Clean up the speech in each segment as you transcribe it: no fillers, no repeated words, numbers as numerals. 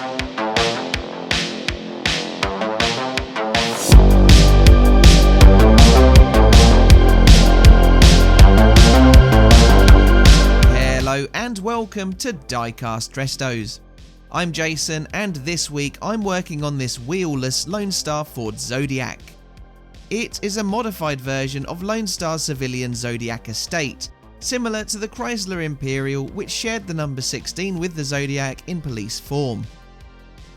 Hello and welcome to Diecast Restos. I'm Jason and this week I'm working on this wheelless Lone Star Ford Zodiac. It is a modified version of Lone Star's civilian Zodiac estate, similar to the Chrysler Imperial which shared the number 16 with the Zodiac in police form.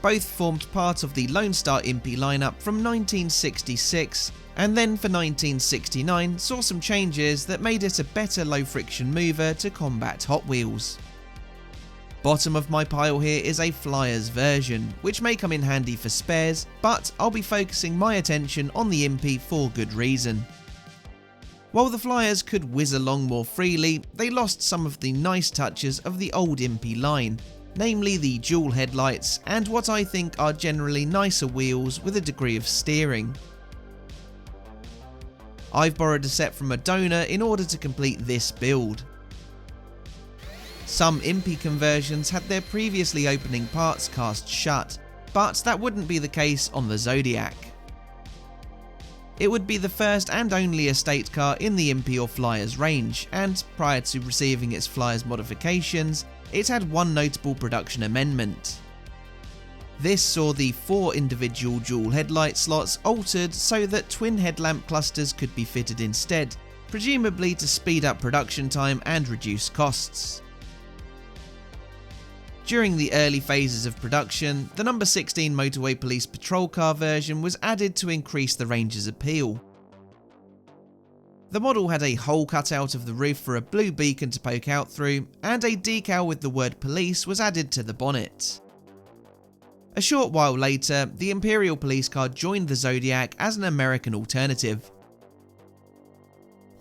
Both formed part of the Lone Star Impy lineup from 1966 and then for 1969 saw some changes that made it a better low friction mover to combat Hot Wheels. Bottom of my pile here is a Flyers version, which may come in handy for spares, but I'll be focusing my attention on the Impy for good reason. While the Flyers could whiz along more freely, they lost some of the nice touches of the old Impy line, namely the dual headlights and what I think are generally nicer wheels with a degree of steering. I've borrowed a set from a donor in order to complete this build. Some Impy conversions had their previously opening parts cast shut, but that wouldn't be the case on the Zodiac. It would be the first and only estate car in the Impy or Flyers range, and prior to receiving its Flyers modifications, it had one notable production amendment. This saw the 4 individual dual headlight slots altered so that twin headlamp clusters could be fitted instead, presumably to speed up production time and reduce costs. During the early phases of production, the number 16 Motorway Police Patrol Car version was added to increase the range's appeal. The model had a hole cut out of the roof for a blue beacon to poke out through, and a decal with the word police was added to the bonnet. A short while later, the Imperial police car joined the Zodiac as an American alternative.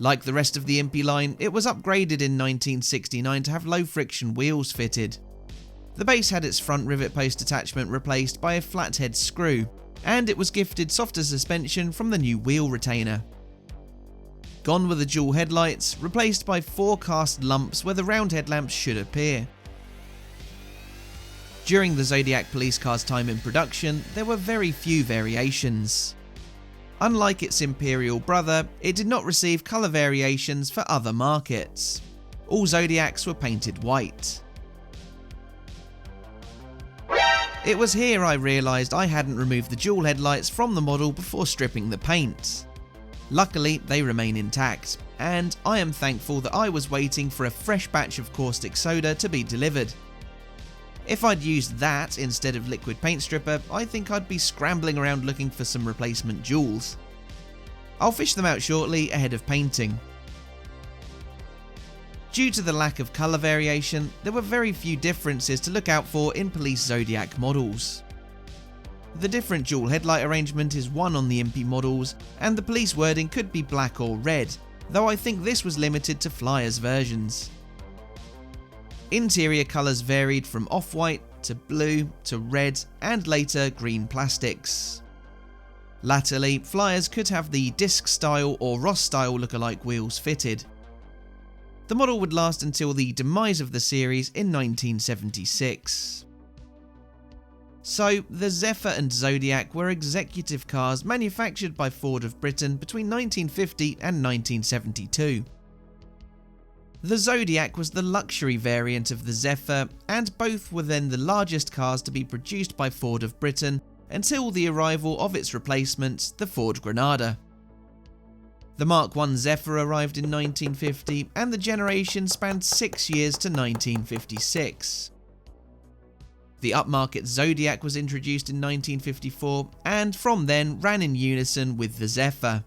Like the rest of the Impy line, it was upgraded in 1969 to have low friction wheels fitted. The base had its front rivet post attachment replaced by a flathead screw, and it was gifted softer suspension from the new wheel retainer. Gone were the dual headlights, replaced by 4 cast lumps where the round headlamps should appear. During the Zodiac police car's time in production, there were very few variations. Unlike its Imperial brother, it did not receive colour variations for other markets. All Zodiacs were painted white. It was here I realised I hadn't removed the dual headlights from the model before stripping the paint. Luckily, they remain intact, and I am thankful that I was waiting for a fresh batch of caustic soda to be delivered. If I'd used that instead of liquid paint stripper, I think I'd be scrambling around looking for some replacement jewels. I'll fish them out shortly ahead of painting. Due to the lack of colour variation, there were very few differences to look out for in police Zodiac models. The different dual headlight arrangement is one on the Impy models, and the police wording could be black or red, though I think this was limited to Flyers versions. Interior colours varied from off-white to blue to red and later green plastics. Latterly, Flyers could have the disc style or Ross style lookalike wheels fitted. The model would last until the demise of the series in 1976. So, the Zephyr and Zodiac were executive cars manufactured by Ford of Britain between 1950 and 1972. The Zodiac was the luxury variant of the Zephyr, and both were then the largest cars to be produced by Ford of Britain until the arrival of its replacement, the Ford Granada. The Mark I Zephyr arrived in 1950, and the generation spanned 6 years to 1956. The upmarket Zodiac was introduced in 1954, and from then ran in unison with the Zephyr.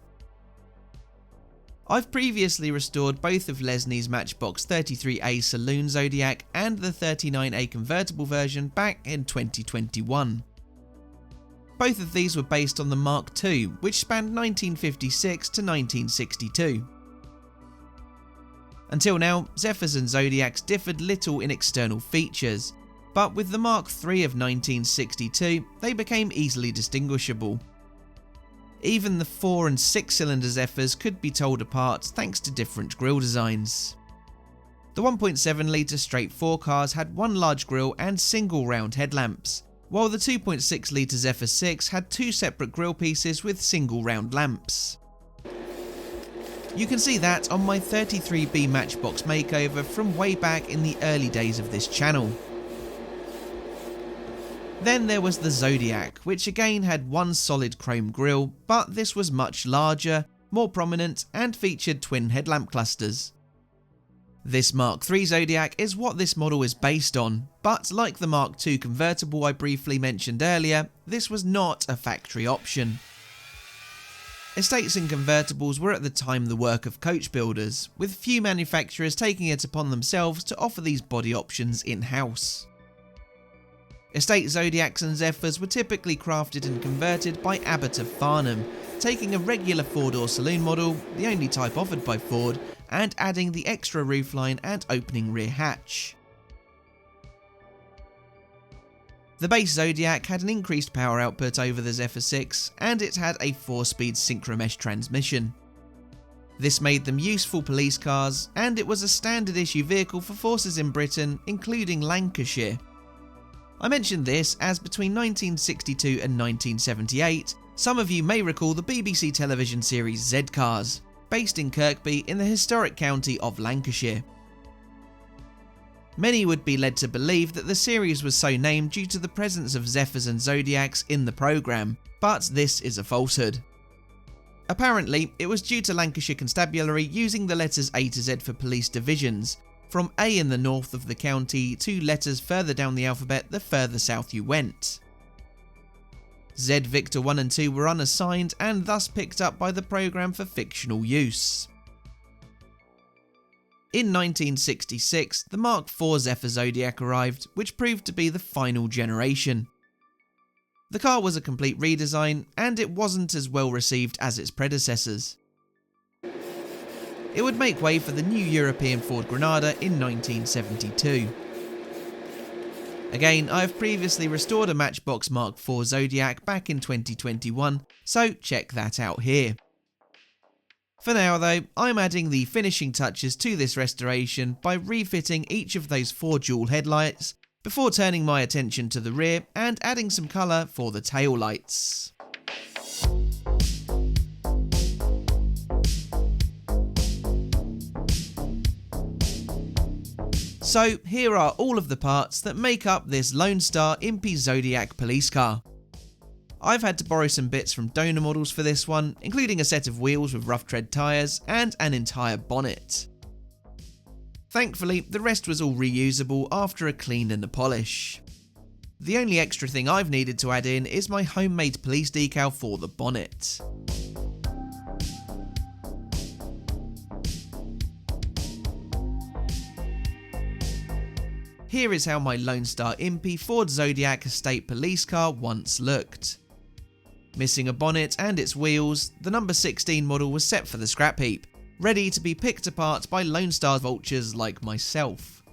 I've previously restored both of Lesney's Matchbox 33A Saloon Zodiac and the 39A convertible version back in 2021. Both of these were based on the Mark II, which spanned 1956 to 1962. Until now, Zephyrs and Zodiacs differed little in external features, but with the Mark III of 1962, they became easily distinguishable. Even the 4 and 6 cylinder Zephyrs could be told apart thanks to different grille designs. The 1.7 litre straight 4 cars had one large grille and single round headlamps, while the 2.6 litre Zephyr 6 had two separate grille pieces with single round lamps. You can see that on my 33B Matchbox makeover from way back in the early days of this channel. Then there was the Zodiac, which again had one solid chrome grille, but this was much larger, more prominent, and featured twin headlamp clusters. This Mark III Zodiac is what this model is based on, but like the Mark II convertible I briefly mentioned earlier, this was not a factory option. Estates and convertibles were at the time the work of coach builders, with few manufacturers taking it upon themselves to offer these body options in-house. Estate Zodiacs and Zephyrs were typically crafted and converted by Abbott of Farnham, taking a regular 4-door saloon model, the only type offered by Ford, and adding the extra roofline and opening rear hatch. The base Zodiac had an increased power output over the Zephyr 6, and it had a 4-speed synchromesh transmission. This made them useful police cars, and it was a standard issue vehicle for forces in Britain, including Lancashire. I mentioned this as between 1962 and 1978, some of you may recall the BBC television series Z-Cars, based in Kirkby in the historic county of Lancashire. Many would be led to believe that the series was so named due to the presence of Zephyrs and Zodiacs in the programme, but this is a falsehood. Apparently, it was due to Lancashire Constabulary using the letters A to Z for police divisions, from A in the north of the county to letters further down the alphabet the further south you went. Z Victor 1 and 2 were unassigned and thus picked up by the programme for fictional use. In 1966, the Mark IV Zephyr Zodiac arrived, which proved to be the final generation. The car was a complete redesign, and it wasn't as well received as its predecessors. It would make way for the new European Ford Granada in 1972. Again, I have previously restored a Matchbox Mark IV Zodiac back in 2021, so check that out here. For now though, I'm adding the finishing touches to this restoration by refitting each of those 4 dual headlights, before turning my attention to the rear and adding some colour for the tail lights. So here are all of the parts that make up this Lone Star Impy Zodiac police car. I've had to borrow some bits from donor models for this one, including a set of wheels with rough tread tyres and an entire bonnet. Thankfully, the rest was all reusable after a clean and a polish. The only extra thing I've needed to add in is my homemade police decal for the bonnet. Here is how my Lone Star Impy Ford Zodiac Estate police car once looked. Missing a bonnet and its wheels, the number 16 model was set for the scrap heap, ready to be picked apart by Lone Star vultures like myself.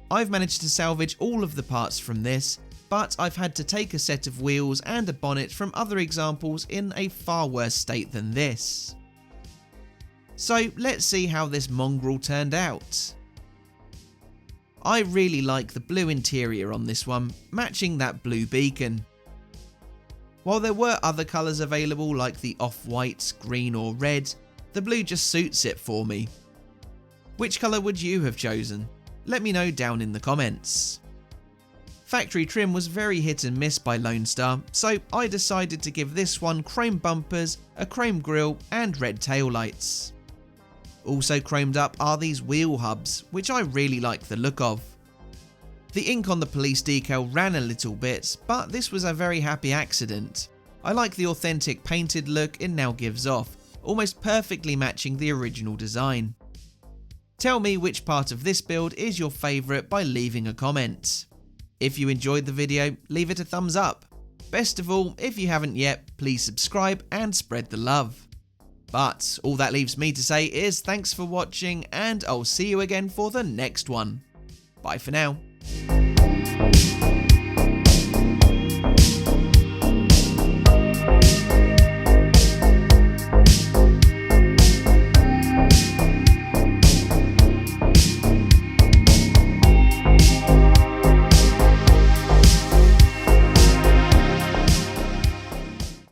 I've managed to salvage all of the parts from this, but I've had to take a set of wheels and a bonnet from other examples in a far worse state than this. So let's see how this mongrel turned out. I really like the blue interior on this one, matching that blue beacon. While there were other colours available like the off-white, green or red, the blue just suits it for me. Which colour would you have chosen? Let me know down in the comments. Factory trim was very hit and miss by Lone Star, so I decided to give this one chrome bumpers, a chrome grille and red taillights. Also chromed up are these wheel hubs, which I really like the look of. The ink on the police decal ran a little bit, but this was a very happy accident. I like the authentic painted look it now gives off, almost perfectly matching the original design. Tell me which part of this build is your favourite by leaving a comment. If you enjoyed the video, leave it a thumbs up. Best of all, if you haven't yet, please subscribe and spread the love. But all that leaves me to say is thanks for watching, and I'll see you again for the next one. Bye for now.